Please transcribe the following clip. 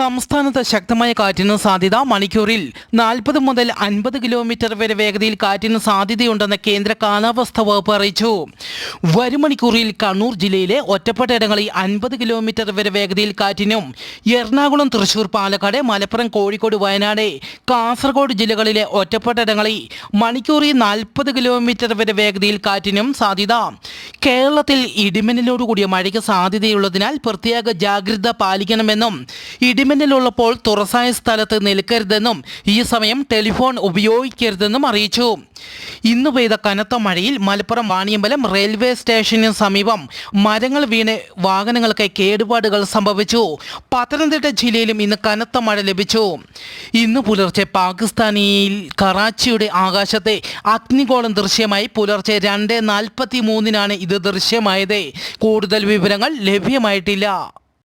സംസ്ഥാനത്ത് ശക്തമായ കാറ്റിന് സാധ്യത. മണിക്കൂറിൽ 40 മുതൽ 50 കിലോമീറ്റർ വരെ വേഗതയിൽ കാറ്റിന് സാധ്യതയുണ്ടെന്ന് കേന്ദ്ര കാലാവസ്ഥാ വകുപ്പ് അറിയിച്ചു. വരും മണിക്കൂറിൽ കണ്ണൂർ ജില്ലയിലെ ഒറ്റപ്പെട്ട ഇടങ്ങളിൽ 50 കിലോമീറ്റർ വരെ വേഗതയിൽ കാറ്റിനും എറണാകുളം, തൃശൂർ, പാലക്കാട്, മലപ്പുറം, കോഴിക്കോട്, വയനാട്, കാസർഗോഡ് ജില്ലകളിലെ ഒറ്റപ്പെട്ട ഇടങ്ങളിൽ മണിക്കൂറിൽ 40 കിലോമീറ്റർ വരെ വേഗതയിൽ കാറ്റിനും സാധ്യത. കേരളത്തിൽ ഇടിമിന്നലോടുകൂടിയ മഴയ്ക്ക് സാധ്യതയുള്ളതിനാൽ പ്രത്യേക ജാഗ്രത പാലിക്കണമെന്നും ഇടിമിന്നലുള്ളപ്പോൾ തുറസായ സ്ഥലത്ത് നിൽക്കരുതെന്നും ഈ സമയം ടെലിഫോൺ ഉപയോഗിക്കരുതെന്നും അറിയിച്ചു. ഇന്ന് പെയ്ത കനത്ത മഴയിൽ മലപ്പുറം വാണിയമ്പലം റെയിൽവേ സ്റ്റേഷന് സമീപം മരങ്ങൾ വീണ് വാഹനങ്ങൾക്ക് കേടുപാടുകൾ സംഭവിച്ചു. പത്തനംതിട്ട ജില്ലയിലും ഇന്ന് കനത്ത മഴ ലഭിച്ചു. ഇന്ന് പുലർച്ചെ പാകിസ്ഥാനിൽ കറാച്ചിയുടെ ആകാശത്തെ അഗ്നിഗോളം ദൃശ്യമായി. പുലർച്ചെ 2:43 ഇത് ദൃശ്യമായത്. കൂടുതൽ വിവരങ്ങൾ ലഭ്യമായിട്ടില്ല.